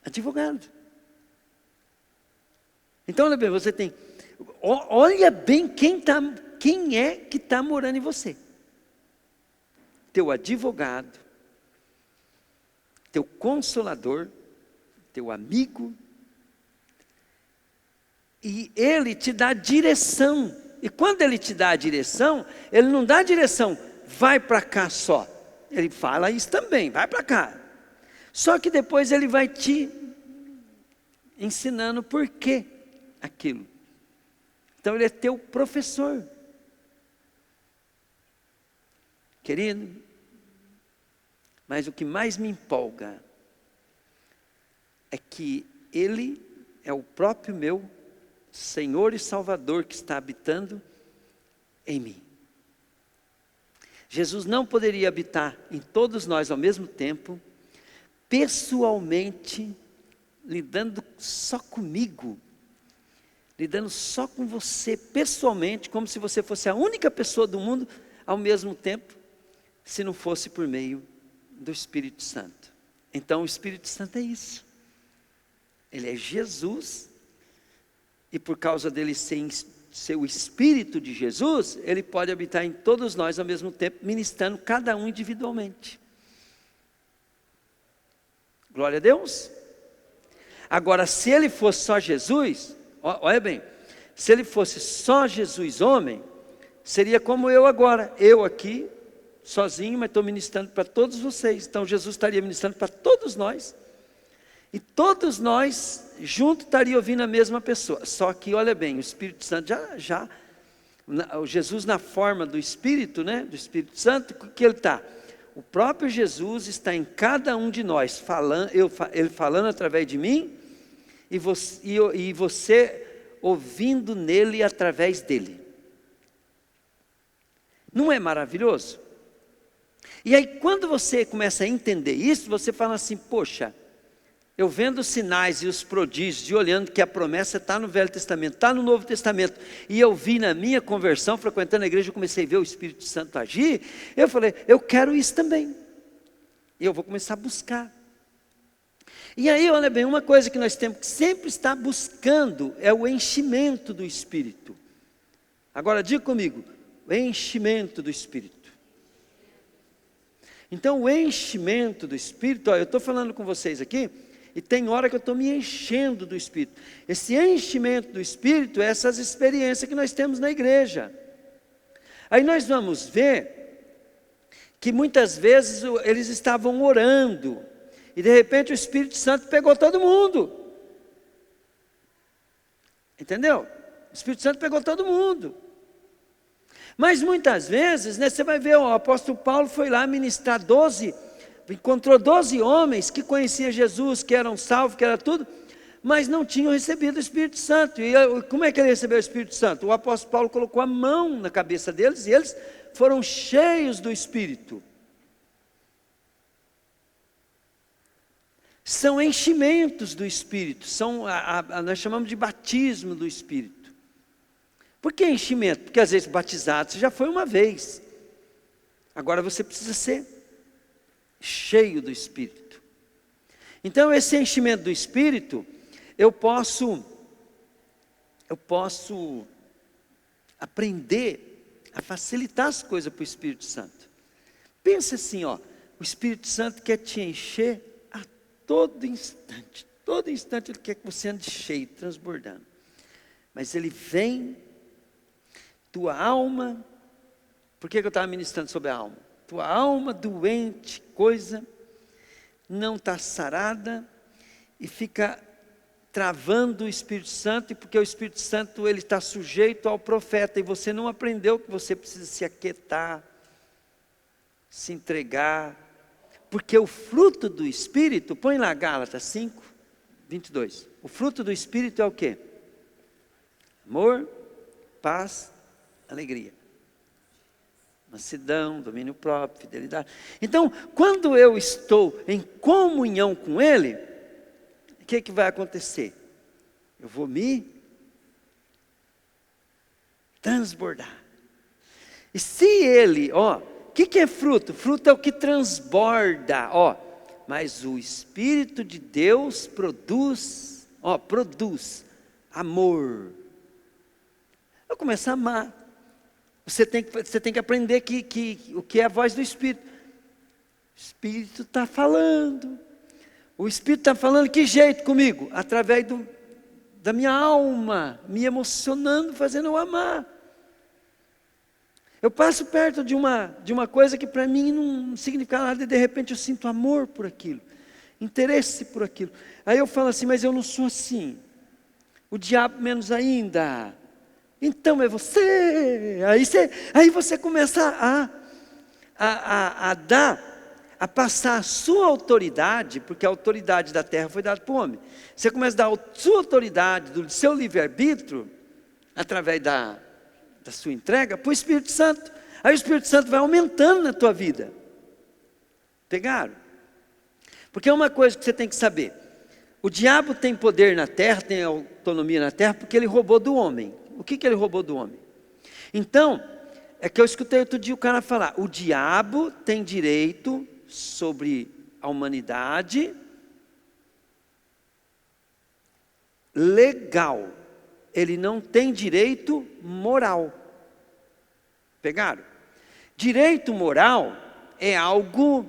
Advogado. Então, olha bem, você tem... Olha bem quem é que está morando em você. Teu advogado, teu consolador, teu amigo. E ele te dá direção. E quando ele te dá a direção, ele não dá a direção, vai para cá só. Ele fala isso também, vai para cá. Só que depois ele vai te ensinando por que aquilo. Então ele é teu professor. Querido, mas o que mais me empolga é que ele é o próprio meu Senhor e Salvador que está habitando em mim. Jesus não poderia habitar em todos nós ao mesmo tempo, pessoalmente, lidando só comigo, lidando só com você, pessoalmente, como se você fosse a única pessoa do mundo, ao mesmo tempo, se não fosse por meio do Espírito Santo. Então o Espírito Santo é isso. Ele é Jesus, e por causa dele ser o Espírito de Jesus, ele pode habitar em todos nós ao mesmo tempo, ministrando cada um individualmente. Glória a Deus. Agora, se ele fosse só Jesus, olha bem, se ele fosse só Jesus homem, seria como eu agora, eu aqui, sozinho, mas estou ministrando para todos vocês. Então Jesus estaria ministrando para todos nós, e todos nós juntos estaríamos ouvindo a mesma pessoa. Só que olha bem, o Espírito Santo Jesus na forma do Espírito, né, do Espírito Santo, que ele está? O próprio Jesus está em cada um de nós, ele falando através de mim, e você ouvindo nele através dele. Não é maravilhoso? E aí quando você começa a entender isso, você fala assim, poxa, eu vendo os sinais e os prodígios, e olhando que a promessa está no Velho Testamento, está no Novo Testamento, e eu vi na minha conversão, frequentando a igreja, eu comecei a ver o Espírito Santo agir, eu falei, eu quero isso também, e eu vou começar a buscar. E aí, olha bem, uma coisa que nós temos que sempre estar buscando, é o enchimento do Espírito. Agora diga comigo, o enchimento do Espírito. Então o enchimento do Espírito, eu estou falando com vocês aqui, e tem hora que eu estou me enchendo do Espírito. Esse enchimento do Espírito é essas experiências que nós temos na igreja. Aí nós vamos ver que muitas vezes eles estavam orando, e de repente o Espírito Santo pegou todo mundo. Entendeu? O Espírito Santo pegou todo mundo. Mas muitas vezes, né, você vai ver, o apóstolo Paulo foi lá ministrar encontrou 12 homens que conheciam Jesus, que eram salvos, que era tudo, mas não tinham recebido o Espírito Santo. E como é que ele recebeu o Espírito Santo? O apóstolo Paulo colocou a mão na cabeça deles, e eles foram cheios do Espírito. São enchimentos do Espírito, nós chamamos de batismo do Espírito. Por que enchimento? Porque às vezes batizado você já foi uma vez. Agora você precisa ser cheio do Espírito. Então esse enchimento do Espírito, eu posso aprender a facilitar as coisas para o Espírito Santo. Pensa assim, ó, o Espírito Santo quer te encher a todo instante ele quer que você ande cheio, transbordando. Mas ele vem, tua alma, por que eu estava ministrando sobre a alma? Tua alma doente, coisa, não está sarada, e fica travando o Espírito Santo, e porque o Espírito Santo ele está sujeito ao profeta, e você não aprendeu que você precisa se aquietar, se entregar, porque o fruto do Espírito, põe lá Gálatas 5, 22, o fruto do Espírito é o quê? Amor, paz, alegria, mansidão, domínio próprio, fidelidade. Então, quando eu estou em comunhão com Ele, o que vai acontecer? Eu vou me transbordar. E se Ele, ó, o que é fruto? Fruto é o que transborda, ó. Mas o Espírito de Deus produz amor. Eu começo a amar. Você tem que aprender o que é a voz do Espírito. O Espírito está falando. O Espírito está falando que jeito comigo? Através da minha alma, me emocionando, fazendo eu amar. Eu passo perto de uma coisa que para mim não significa nada, e de repente eu sinto amor por aquilo, interesse por aquilo. Aí eu falo assim, mas eu não sou assim. O diabo menos ainda. Então é você. Aí você começa a passar a sua autoridade, porque a autoridade da terra foi dada para o homem. Você começa a dar a sua autoridade, do seu livre-arbítrio, através da sua entrega, para o Espírito Santo. Aí o Espírito Santo vai aumentando na tua vida. Pegaram? Porque é uma coisa que você tem que saber. O diabo tem poder na terra, tem autonomia na terra, porque ele roubou do homem. O que ele roubou do homem? Então, é que eu escutei outro dia o cara falar, o diabo tem direito sobre a humanidade legal. Ele não tem direito moral. Pegaram? Direito moral é algo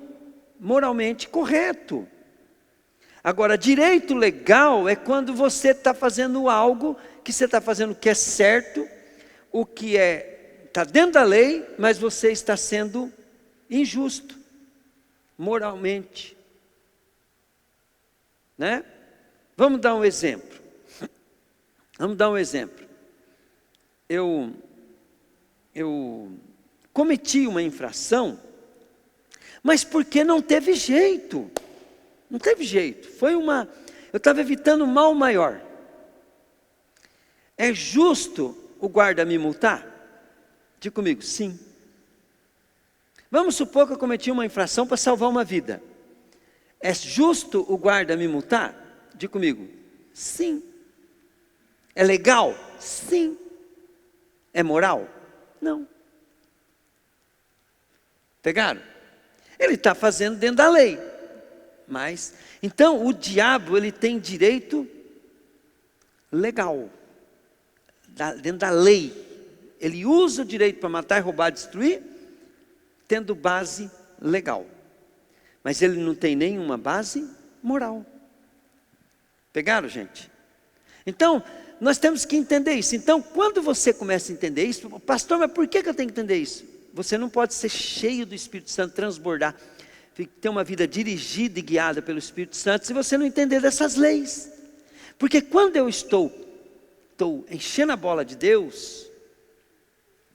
moralmente correto. Agora, direito legal é quando você está fazendo algo que você está fazendo que é certo, o que está dentro da lei, mas você está sendo injusto, moralmente. Né? Vamos dar um exemplo. Eu cometi uma infração, mas porque não teve jeito. Não teve jeito. Eu estava evitando um mal maior. É justo o guarda me multar? Diga comigo, sim. Vamos supor que eu cometi uma infração para salvar uma vida. É justo o guarda me multar? Diga comigo, sim. É legal? Sim. É moral? Não. Pegaram? Ele está fazendo dentro da lei. Mas, então o diabo ele tem direito legal. Dentro da lei. Ele usa o direito para matar, roubar, destruir, tendo base legal. Mas ele não tem nenhuma base moral. Pegaram, gente? Então, nós temos que entender isso. Então, quando você começa a entender isso, pastor, mas por que eu tenho que entender isso? Você não pode ser cheio do Espírito Santo, transbordar, ter uma vida dirigida e guiada pelo Espírito Santo, se você não entender dessas leis. Porque quando eu estou enchendo a bola de Deus,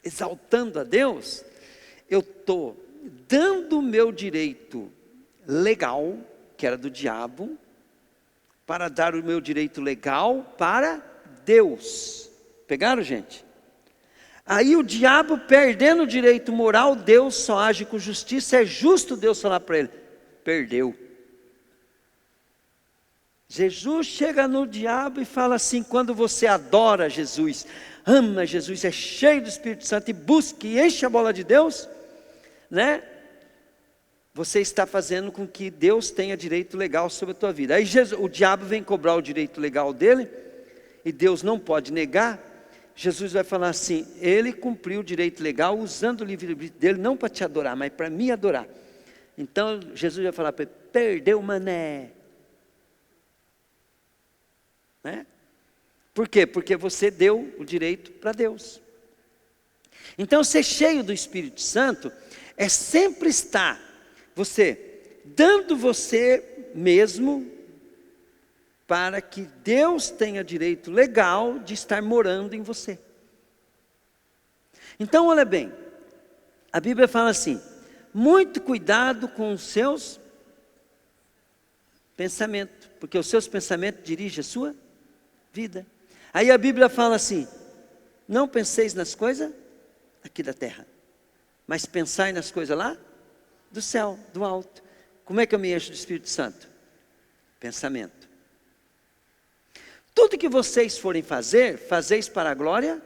exaltando a Deus, eu estou dando o meu direito legal, que era do diabo, para dar o meu direito legal para Deus. Pegaram, gente? Aí o diabo perdendo o direito moral, Deus só age com justiça. É justo Deus falar para ele, perdeu. Jesus chega no diabo e fala assim, quando você adora Jesus, ama Jesus, é cheio do Espírito Santo e busca e enche a bola de Deus, né? Você está fazendo com que Deus tenha direito legal sobre a tua vida. Aí o diabo vem cobrar o direito legal dele, e Deus não pode negar. Jesus vai falar assim: ele cumpriu o direito legal usando o livre-arbítrio dele, não para te adorar, mas para me adorar. Então Jesus vai falar para ele: perdeu, mané. Né? Por quê? Porque você deu o direito para Deus. Então ser cheio do Espírito Santo é sempre estar você dando você mesmo para que Deus tenha direito legal de estar morando em você. Então olha bem, a Bíblia fala assim: muito cuidado com os seus pensamentos, porque os seus pensamentos dirigem a sua vida. Aí a Bíblia fala assim: não penseis nas coisas aqui da terra, mas pensai nas coisas lá do céu, do alto. Como é que eu me encho do Espírito Santo? Pensamento. Tudo que vocês forem fazer, fazeis para a glória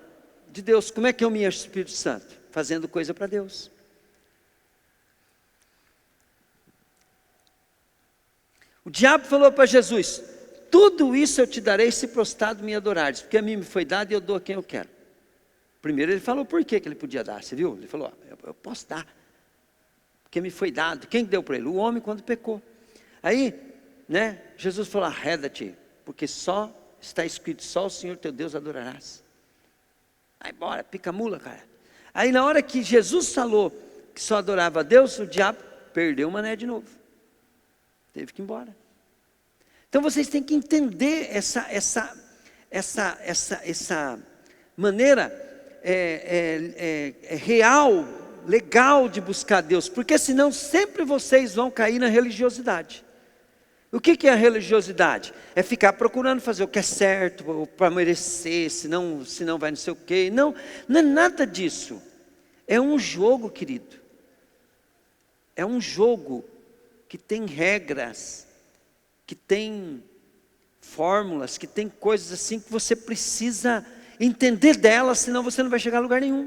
de Deus. Como é que eu me encho do Espírito Santo? Fazendo coisa para Deus. O diabo falou para Jesus: tudo isso eu te darei se prostrado me adorares, porque a mim me foi dado e eu dou a quem eu quero. Primeiro ele falou por que ele podia dar, você viu? Ele falou: eu posso dar, porque me foi dado. Quem deu para ele? O homem, quando pecou. Aí, né, Jesus falou: arreda-te, porque só está escrito, só o Senhor teu Deus adorarás. Aí bora, pica a mula, cara. Aí na hora que Jesus falou que só adorava a Deus, o diabo perdeu o mané de novo. Teve que ir embora. Então vocês têm que entender essa maneira real, legal de buscar Deus, porque senão sempre vocês vão cair na religiosidade. O que é a religiosidade? É ficar procurando fazer o que é certo, para merecer, senão vai não sei o quê. Não é nada disso. É um jogo, querido. É um jogo que tem regras, que tem fórmulas, que tem coisas assim que você precisa entender delas, senão você não vai chegar a lugar nenhum.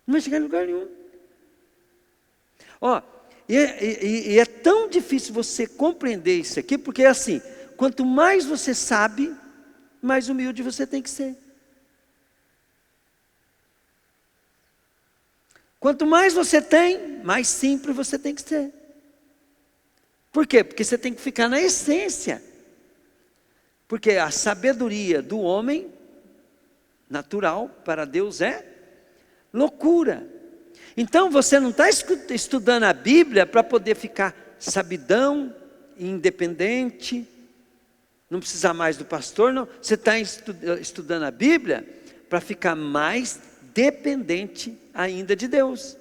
Não vai chegar a lugar nenhum. Ó, e é tão difícil você compreender isso aqui, porque é assim: quanto mais você sabe, mais humilde você tem que ser. Quanto mais você tem, mais simples você tem que ser. Por quê? Porque você tem que ficar na essência. Porque a sabedoria do homem natural para Deus é loucura. Então você não está estudando a Bíblia para poder ficar sabidão, independente, não precisar mais do pastor, não. Você está estudando a Bíblia para ficar mais dependente ainda de Deus.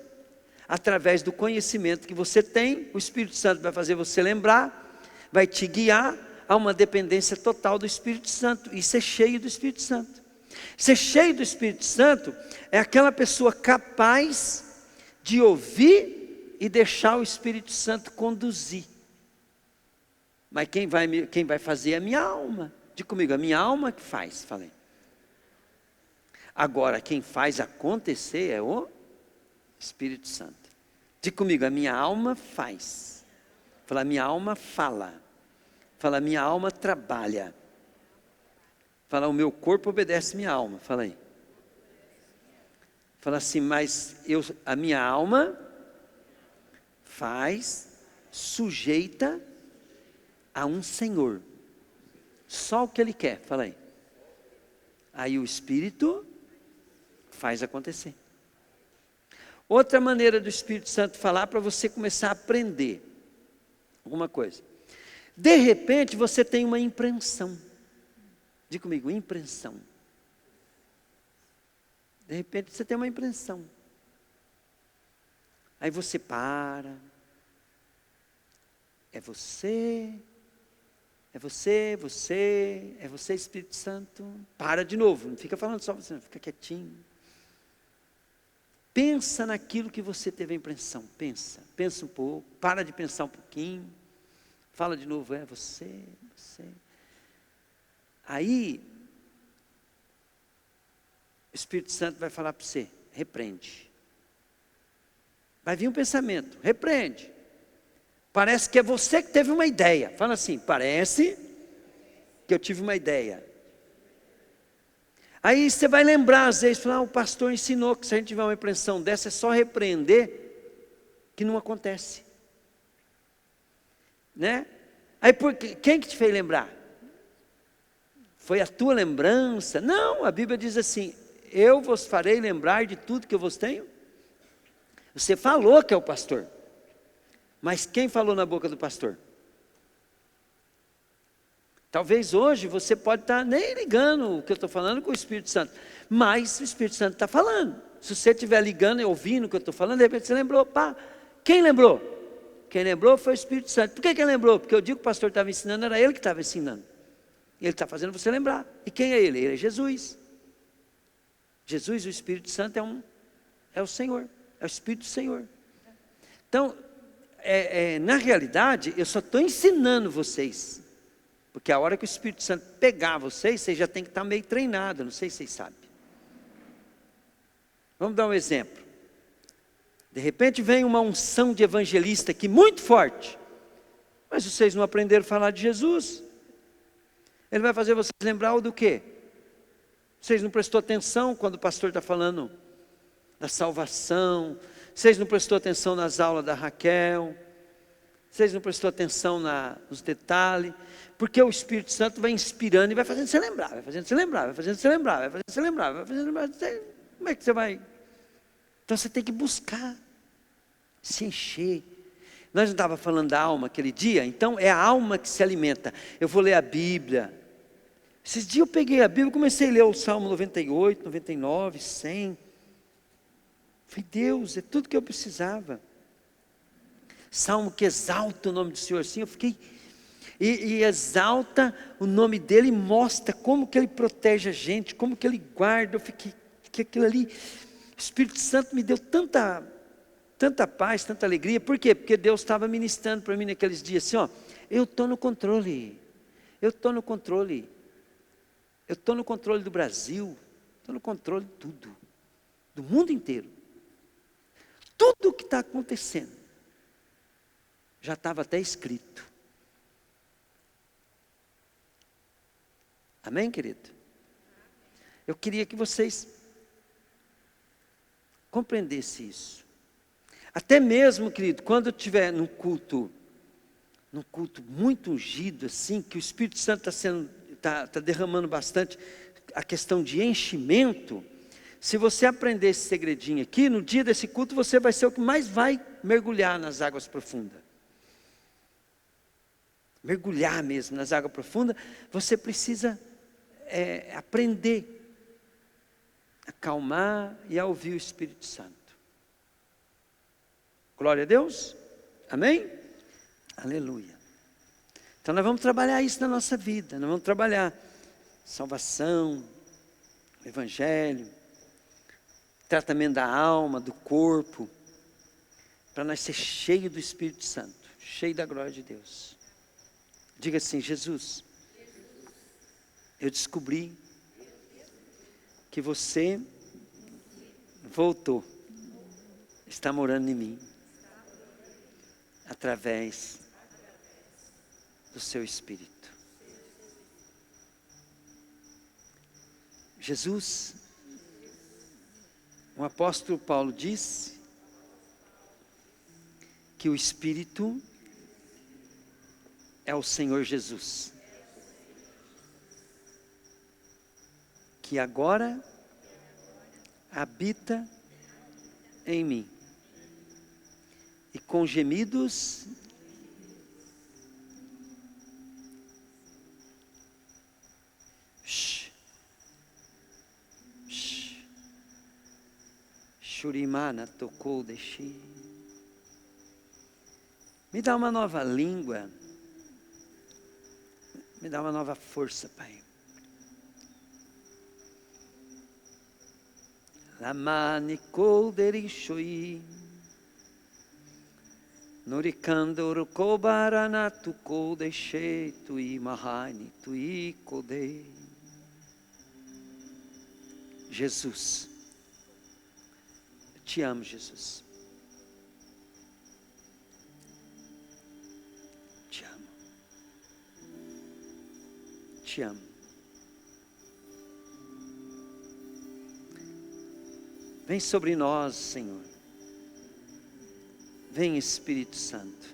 Através do conhecimento que você tem, o Espírito Santo vai fazer você lembrar, vai te guiar a uma dependência total do Espírito Santo e ser cheio do Espírito Santo. Ser cheio do Espírito Santo é aquela pessoa capaz de ouvir e deixar o Espírito Santo conduzir. Mas quem vai fazer é a minha alma. Diga comigo, a minha alma que faz, falei. Agora, quem faz acontecer é o Espírito Santo. Diga comigo, a minha alma faz. Fala, a minha alma fala. Fala, a minha alma trabalha. Fala, o meu corpo obedece minha alma. Fala aí. Fala assim, mas a minha alma faz, sujeita a um Senhor. Só o que Ele quer. Fala aí. Aí o Espírito faz acontecer. Outra maneira do Espírito Santo falar para você começar a aprender alguma coisa. De repente você tem uma impressão. Diga comigo, impressão. De repente você tem uma impressão. Aí você para. É você, Espírito Santo. Para de novo, não fica falando só você, não, fica quietinho. Pensa naquilo que você teve a impressão. Pensa um pouco, para de pensar um pouquinho. Fala de novo, é você. Aí, o Espírito Santo vai falar para você, repreende. Vai vir um pensamento, repreende. Parece que é você que teve uma ideia. Fala assim, parece que eu tive uma ideia. Aí você vai lembrar às vezes, o pastor ensinou que se a gente tiver uma impressão dessa, é só repreender, que não acontece. Né? Aí quem que te fez lembrar? Foi a tua lembrança? Não, a Bíblia diz assim, eu vos farei lembrar de tudo que eu vos tenho. Você falou que é o pastor, mas quem falou na boca do pastor? Talvez hoje você pode estar nem ligando o que eu estou falando com o Espírito Santo, mas o Espírito Santo está falando. Se você estiver ligando e ouvindo o que eu estou falando, de repente você lembrou, quem lembrou? Quem lembrou foi o Espírito Santo. Por que quem lembrou? Porque eu digo que o pastor estava ensinando, era ele que estava ensinando. Ele está fazendo você lembrar. E quem é ele? Ele é Jesus. Jesus, o Espírito Santo é o Senhor, é o Espírito do Senhor. Então, na realidade, eu só estou ensinando vocês, porque a hora que o Espírito Santo pegar vocês já tem que estar meio treinado, não sei se vocês sabem. Vamos dar um exemplo. De repente vem uma unção de evangelista aqui muito forte, mas vocês não aprenderam a falar de Jesus. Ele vai fazer vocês lembrar do quê? Vocês não prestou atenção quando o pastor está falando da salvação, vocês não prestou atenção nas aulas da Raquel, vocês não prestou atenção nos detalhes, porque o Espírito Santo vai inspirando e vai fazendo você lembrar, vai fazendo você lembrar, vai fazendo você lembrar, vai fazendo você lembrar, vai fazendo você lembrar. Como é que você vai? Então você tem que buscar, se encher. Nós não estávamos falando da alma aquele dia, então é a alma que se alimenta. Eu vou ler a Bíblia. Esses dias eu peguei a Bíblia, comecei a ler o Salmo 98, 99, 100. Falei, Deus, é tudo que eu precisava. Salmo que exalta o nome do Senhor, assim, eu fiquei... E exalta o nome dele e mostra como que ele protege a gente, como que ele guarda. Eu fiquei, que aquilo ali, o Espírito Santo me deu tanta paz, tanta alegria. Por quê? Porque Deus estava ministrando para mim naqueles dias assim, eu estou no controle, eu estou no controle do Brasil, estou no controle de tudo, do mundo inteiro. Tudo o que está acontecendo, já estava até escrito. Amém, querido? Eu queria que vocês compreendessem isso. Até mesmo, querido, quando eu estiver num culto muito ungido, assim, que o Espírito Santo está derramando bastante a questão de enchimento, se você aprender esse segredinho aqui, no dia desse culto você vai ser o que mais vai mergulhar nas águas profundas. Mergulhar mesmo nas águas profundas, você precisa aprender a acalmar e a ouvir o Espírito Santo. Glória a Deus, amém? Aleluia. Então nós vamos trabalhar isso na nossa vida, nós vamos trabalhar salvação, evangelho, tratamento da alma, do corpo, para nós ser cheio do Espírito Santo, cheio da glória de Deus. Diga assim, Jesus, eu descobri que você voltou, está morando em mim, através do seu Espírito. Jesus, o apóstolo Paulo disse que o Espírito é o Senhor Jesus, que agora habita em mim, e com gemidos Shurimana tocou deixi. Me dá uma nova língua, me dá uma nova força, Pai. Lamani kolderishoi Nurikandor kobarana tu koldeshe tui mahani tui kodei. Jesus, eu te amo, Jesus. te amo. Vem sobre nós, Senhor. Vem, Espírito Santo.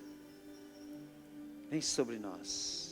Vem sobre nós.